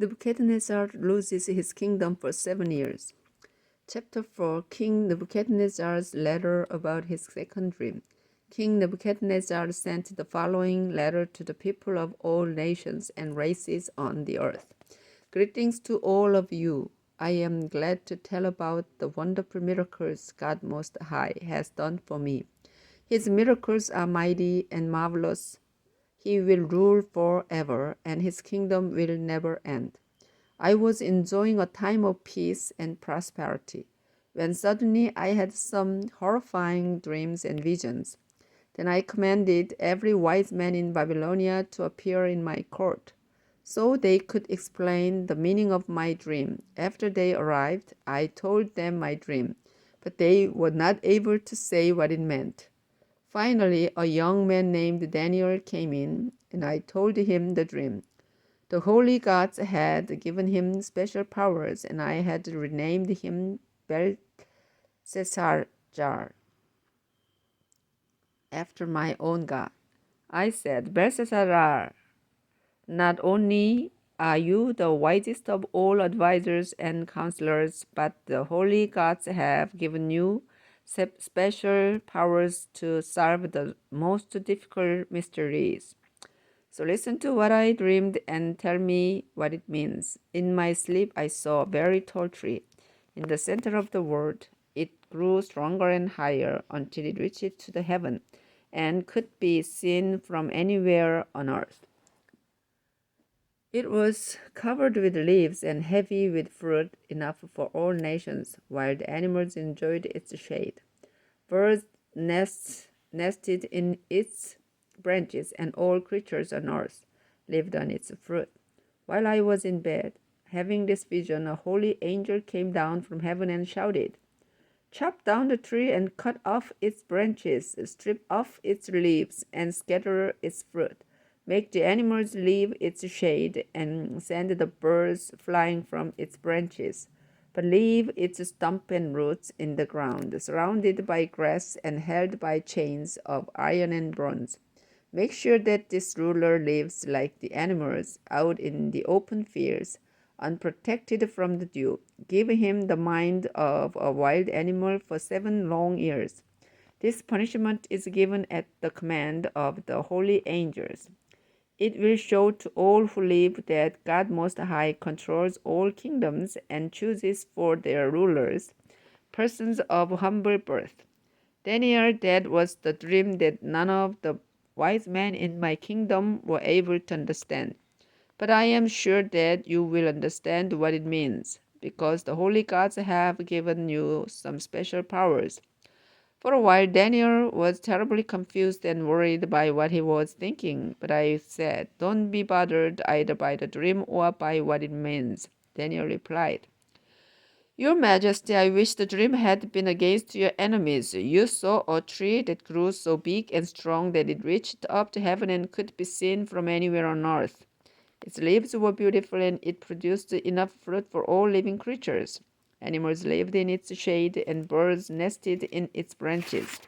Nebuchadnezzar loses his kingdom for 7 years. Chapter 4 King Nebuchadnezzar's letter about his second dream. King Nebuchadnezzar sent the following letter to the people of all nations and races on the earth. Greetings to all of you. I am glad to tell about the wonderful miracles God Most High has done for me. His miracles are mighty and marvelous. He will rule forever, and his kingdom will never end. I was enjoying a time of peace and prosperity when suddenly I had some horrifying dreams and visions. Then I commanded every wise man in Babylonia to appear in my court, so they could explain the meaning of my dream. After they arrived, I told them my dream, but they were not able to say what it meant. Finally, a young man named Daniel came in, and I told him the dream. The holy gods had given him special powers, and I had renamed him Belshazzar after my own god. I said, Belshazzar, not only are you the wisest of all advisors and counselors, but the holy gods have given you special powers to solve the most difficult mysteries. So listen to what I dreamed and tell me what it means. In my sleep, I saw a very tall tree. In the center of the world, it grew stronger and higher until it reached to the heaven and could be seen from anywhere on earth. It was covered with leaves and heavy with fruit enough for all nations. Wild animals enjoyed its shade. Birds nested in its branches, and all creatures on earth lived on its fruit. While I was in bed, having this vision, a holy angel came down from heaven and shouted, Chop down the tree and cut off its branches, strip off its leaves, and scatter its fruit. Make the animals leave its shade, and send the birds flying from its branches. But leave its stump and roots in the ground, surrounded by grass and held by chains of iron and bronze. Make sure that this ruler lives like the animals out in the open fields, unprotected from the dew. Give him the mind of a wild animal for 7 long years. This punishment is given at the command of the holy angels. It will show to all who live that God Most High controls all kingdoms and chooses for their rulers persons of humble birth. Daniel, that was the dream that none of the wise men in my kingdom were able to understand. But I am sure that you will understand what it means, because the holy gods have given you some special powers. For a while, Daniel was terribly confused and worried by what he was thinking, but I said, Don't be bothered either by the dream or by what it means. Daniel replied, Your Majesty, I wish the dream had been against your enemies. You saw a tree that grew so big and strong that it reached up to heaven and could be seen from anywhere on earth. Its leaves were beautiful and it produced enough fruit for all living creatures. Animals lived in its shade and birds nested in its branches.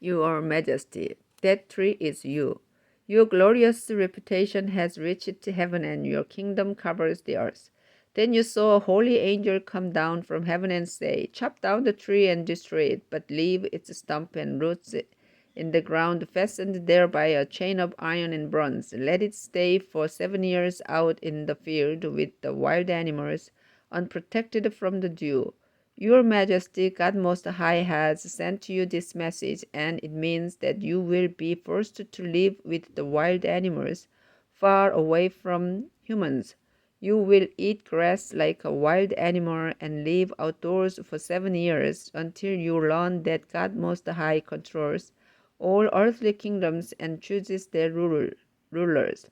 Your Majesty, that tree is you. Your glorious reputation has reached to heaven and your kingdom covers the earth. Then you saw a holy angel come down from heaven and say, Chop down the tree and destroy it, but leave its stump and roots in the ground, fastened there by a chain of iron and bronze. Let it stay for 7 years out in the field with the wild animals, unprotected from the dew. Your Majesty, God Most High, has sent you this message, and it means that you will be forced to live with the wild animals, far away from humans. You will eat grass like a wild animal and live outdoors for 7 years until you learn that God Most High controls all earthly kingdoms and chooses their rulers.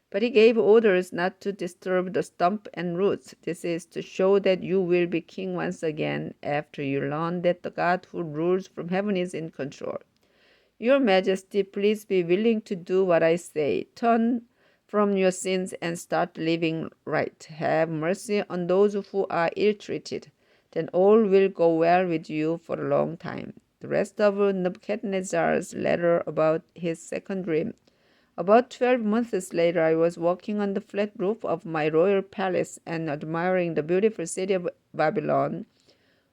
But he gave orders not to disturb the stump and roots. This is to show that you will be king once again after you learn that the God who rules from heaven is in control. Your Majesty, please be willing to do what I say. Turn from your sins and start living right. Have mercy on those who are ill-treated. Then all will go well with you for a long time. The rest of Nebuchadnezzar's letter about his second dream About 12 months later, I was walking on the flat roof of my royal palace and admiring the beautiful city of Babylon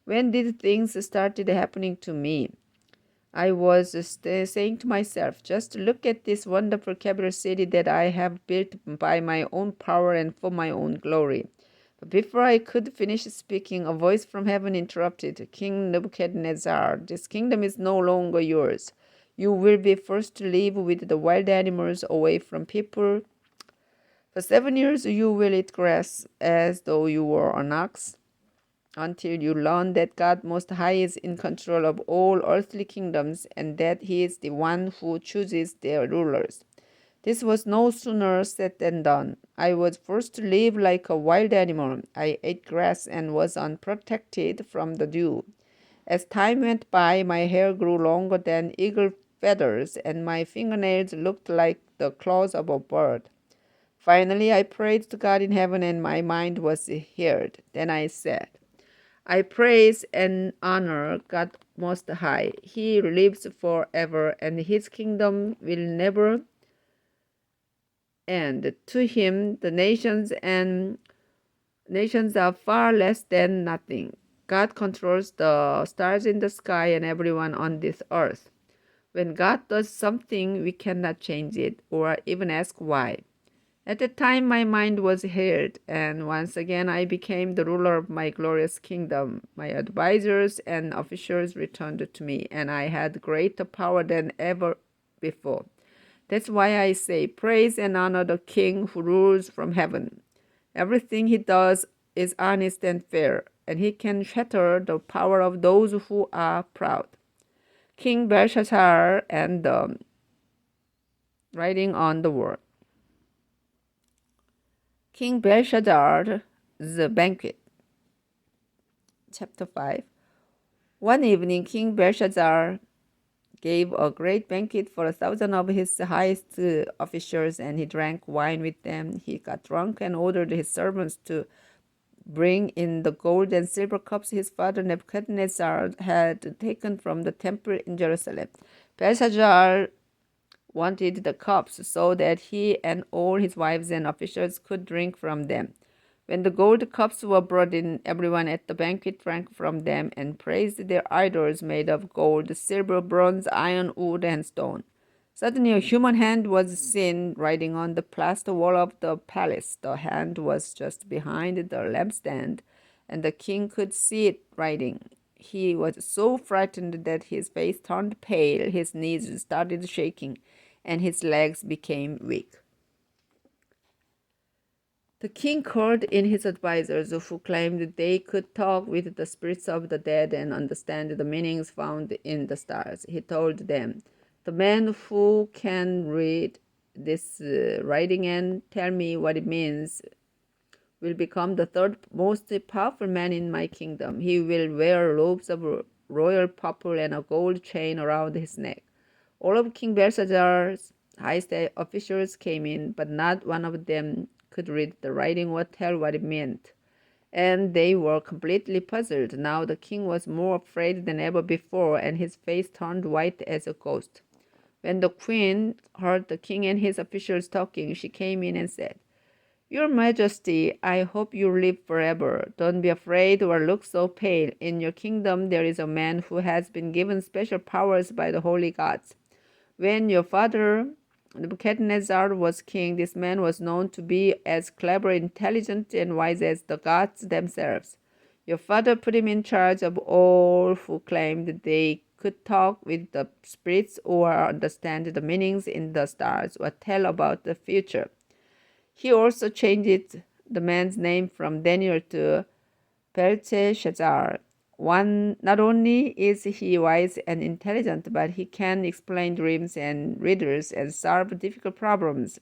when these things started happening to me. I was saying to myself, just look at this wonderful capital city that I have built by my own power and for my own glory. But before I could finish speaking, a voice from heaven interrupted. King Nebuchadnezzar, this kingdom is no longer yours. You will be forced to live with the wild animals away from people. For 7 years you will eat grass as though you were an ox, until you learn that God Most High is in control of all earthly kingdoms and that He is the one who chooses their rulers. This was no sooner said than done. I was forced to live like a wild animal. I ate grass and was unprotected from the dew. As time went by, my hair grew longer than eagle feathers, and my fingernails looked like the claws of a bird. Finally, I prayed to God in heaven, and my mind was heard. Then I said, I praise and honor God Most High. He lives forever, and His kingdom will never end. To Him, the nations are far less than nothing. God controls the stars in the sky and everyone on this earth. When God does something, we cannot change it or even ask why. At that time, my mind was healed, and once again I became the ruler of my glorious kingdom. My advisors and officials returned to me, and I had greater power than ever before. That's why I say, praise and honor the King who rules from heaven. Everything he does is honest and fair, and he can shatter the power of those who are proud. King Belshazzar and the writing on the wall. King Belshazzar's banquet. Chapter 5. One evening, King Belshazzar gave a great banquet for 1,000 of his highest officials, and he drank wine with them. He got drunk and ordered his servants to bring in the gold and silver cups his father Nebuchadnezzar had taken from the temple in Jerusalem. Belshazzar wanted the cups so that he and all his wives and officials could drink from them. When the gold cups were brought in, everyone at the banquet drank from them and praised their idols made of gold, silver, bronze, iron, wood, and stone. Suddenly a human hand was seen writing on the plaster wall of the palace. The hand was just behind the lampstand, and the king could see it writing. He was so frightened that his face turned pale, his knees started shaking, and his legs became weak. The king called in his advisors, who claimed they could talk with the spirits of the dead and understand the meanings found in the stars. He told them, the man who can read this writing and tell me what it means will become the third most powerful man in my kingdom. He will wear robes of royal purple and a gold chain around his neck. All of King Belshazzar's highest officials came in, but not one of them could read the writing or tell what it meant, and they were completely puzzled. Now the king was more afraid than ever before, and his face turned white as a ghost. When the queen heard the king and his officials talking, she came in and said, Your Majesty, I hope you live forever. Don't be afraid or look so pale. In your kingdom there is a man who has been given special powers by the holy gods. When your father Nebuchadnezzar was king, this man was known to be as clever, intelligent, and wise as the gods themselves. Your father put him in charge of all who claimed they could talk with the spirits or understand the meanings in the stars or tell about the future. He also changed the man's name from Daniel to Belteshazzar. Not only is he wise and intelligent, but he can explain dreams and riddles and solve difficult problems.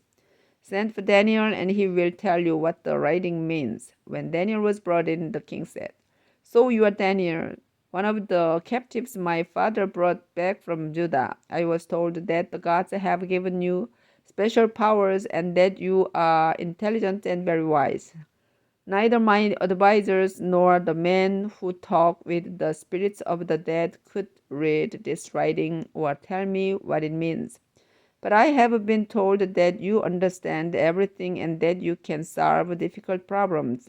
Send for Daniel, and he will tell you what the writing means. When Daniel was brought in, the king said, So you are Daniel, one of the captives my father brought back from Judah. I was told that the gods have given you special powers and that you are intelligent and very wise. Neither my advisors nor the men who talk with the spirits of the dead could read this writing or tell me what it means. But I have been told that you understand everything and that you can solve difficult problems.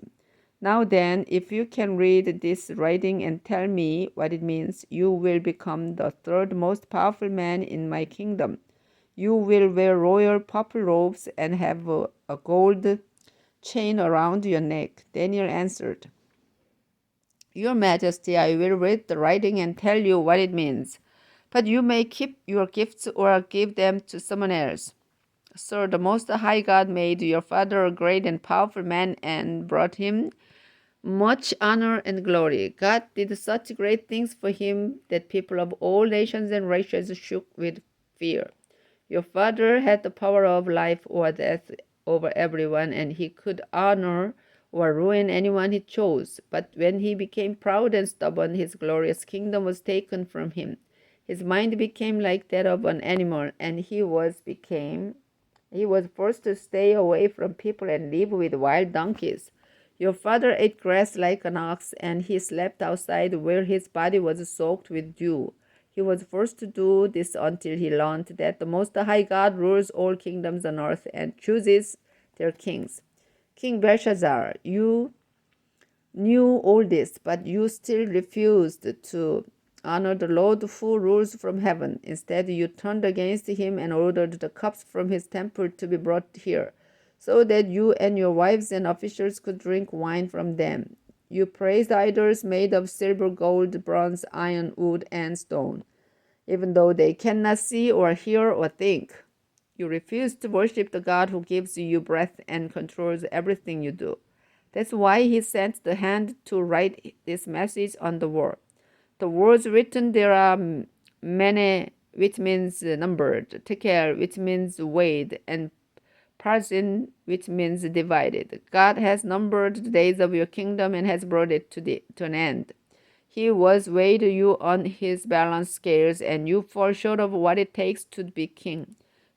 Now then, if you can read this writing and tell me what it means, you will become the third most powerful man in my kingdom. You will wear royal purple robes and have a gold chain around your neck. Daniel answered, Your Majesty, I will read the writing and tell you what it means. But you may keep your gifts or give them to someone else. Sir, the Most High God made your father a great and powerful man and brought him much honor and glory. God did such great things for him that people of all nations and races shook with fear. Your father had the power of life or death over everyone, and he could honor or ruin anyone he chose. But when he became proud and stubborn, his glorious kingdom was taken from him. His mind became like that of an animal, and he was forced to stay away from people and live with wild donkeys. Your father ate grass like an ox, and he slept outside where his body was soaked with dew. He was forced to do this until he learned that the Most High God rules all kingdoms on earth and chooses their kings. King Belshazzar, you knew all this, but you still refused to honor the Lord who rules from heaven. Instead, you turned against him and ordered the cups from his temple to be brought here, so that you and your wives and officials could drink wine from them. You praised idols made of silver, gold, bronze, iron, wood, and stone, even though they cannot see or hear or think. You refuse to worship the God who gives you breath and controls everything you do. That's why he sent the hand to write this message on the wall. The words written there are mene, which means numbered, tekel, which means weighed, and parsin, which means divided. God has numbered the days of your kingdom and has brought it to an end. He was weighed you on his balance scales, and you fall short of what it takes to be king.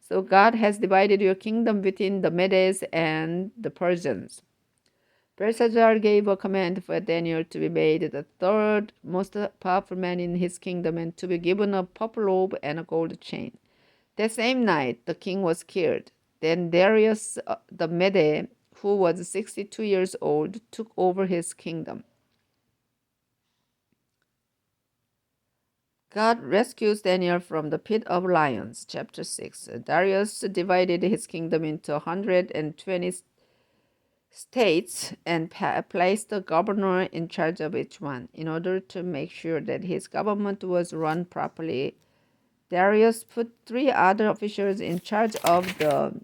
So God has divided your kingdom between the Medes and the Persians. Belshazzar gave a command for Daniel to be made the third most powerful man in his kingdom and to be given a purple robe and a gold chain. That same night, the king was killed. Then Darius the Mede, who was 62 years old, took over his kingdom. God rescues Daniel from the pit of lions. Chapter 6. Darius divided his kingdom into 120 states and placed a governor in charge of each one. In order to make sure that his government was run properly, Darius put 3 other officials in charge of the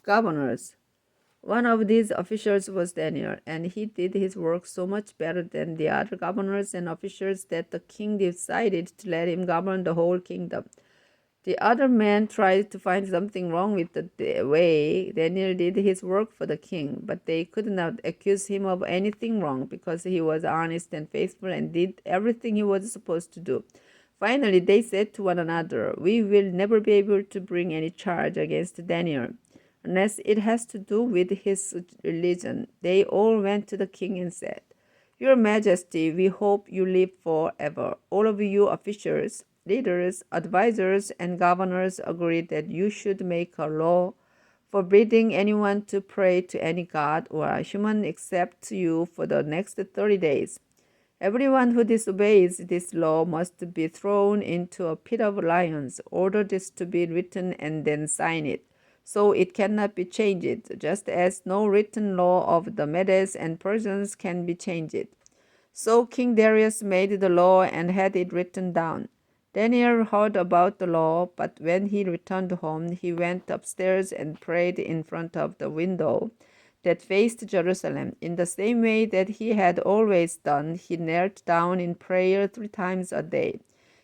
governors. One of these officials was Daniel, and he did his work so much better than the other governors and officials that the king decided to let him govern the whole kingdom. The other men tried to find something wrong with the way Daniel did his work for the king, but they could not accuse him of anything wrong because he was honest and faithful and did everything he was supposed to do. Finally, they said to one another, "We will never be able to bring any charge against Daniel unless it has to do with his religion." They all went to the king and said, "Your Majesty, we hope you live forever. All of you officials, leaders, advisors, and governors agreed that you should make a law forbidding anyone to pray to any god or a human except you for the next 30 days. Everyone who disobeys this law must be thrown into a pit of lions. Order this to be written and then sign it, so it cannot be changed, just as no written law of the Medes and Persians can be changed." So King Darius made the law and had it written down. Daniel heard about the law, but when he returned home, he went upstairs and prayed in front of the window that faced Jerusalem. In the same way that he had always done, he knelt down in prayer 3 times a day,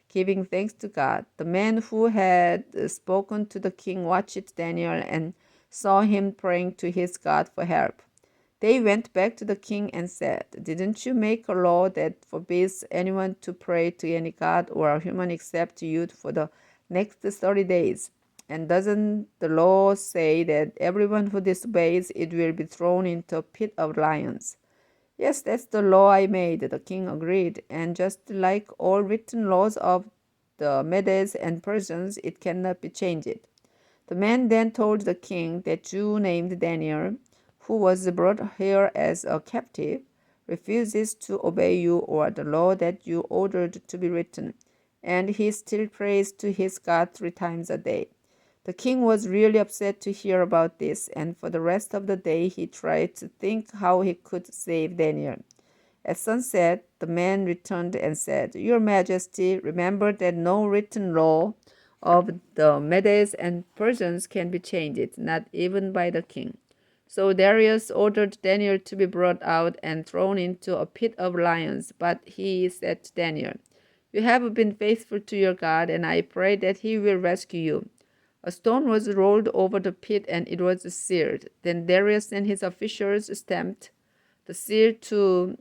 giving thanks to God. The man who had spoken to the king watched Daniel and saw him praying to his God for help. They went back to the king and said, "Didn't you make a law that forbids anyone to pray to any god or a human except you for the next 30 days? And doesn't the law say that everyone who disobeys it will be thrown into a pit of lions?" "Yes, that's the law I made," the king agreed. "And just like all written laws of the Medes and Persians, it cannot be changed. The man then told the king that Jew named Daniel, who was brought here as a captive, refuses to obey you or the law that you ordered to be written, and he still prays to his God 3 times a day. The king was really upset to hear about this, and for the rest of the day he tried to think how he could save Daniel. At sunset, the man returned and said, Your Majesty, remember that no written law of the Medes and Persians can be changed, not even by the king. So Darius ordered Daniel to be brought out and thrown into a pit of lions. But he said to Daniel, You have been faithful to your God, and I pray that he will rescue you. A stone was rolled over the pit, and it was sealed. Then Darius and his officials stamped the seal to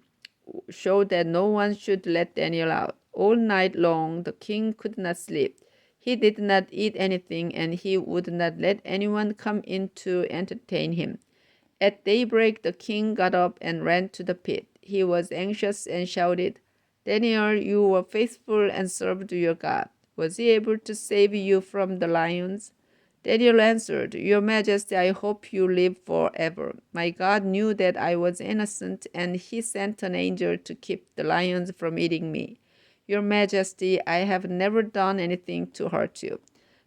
show that no one should let Daniel out. All night long the king could not sleep. He did not eat anything, and he would not let anyone come in to entertain him. At daybreak the king got up and ran to the pit. He was anxious and shouted, Daniel, you were faithful and served your God. Was he able to save you from the lions? Daniel answered, Your Majesty, I hope you live forever. My God knew that I was innocent, and he sent an angel to keep the lions from eating me. Your Majesty, I have never done anything to hurt you.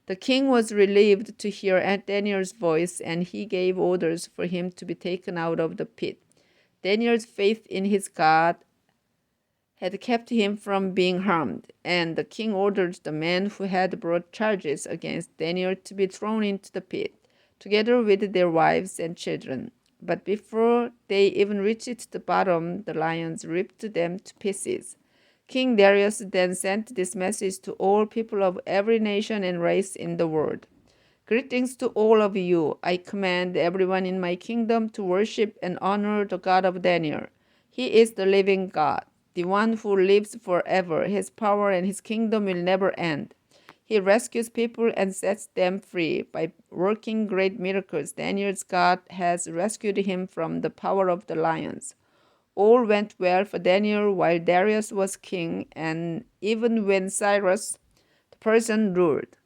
The king was relieved to hear Daniel's voice, and he gave orders for him to be taken out of the pit. Daniel's faith in his God had kept him from being harmed, and the king ordered the men who had brought charges against Daniel to be thrown into the pit, together with their wives and children. But before they even reached the bottom, the lions ripped them to pieces. King Darius then sent this message to all people of every nation and race in the world. Greetings to all of you. I command everyone in my kingdom to worship and honor the God of Daniel. He is the living God, the one who lives forever. His power and his kingdom will never end. He rescues people and sets them free. By working great miracles, Daniel's God has rescued him from the power of the lions. All went well for Daniel while Darius was king, and even when Cyrus the Persian ruled.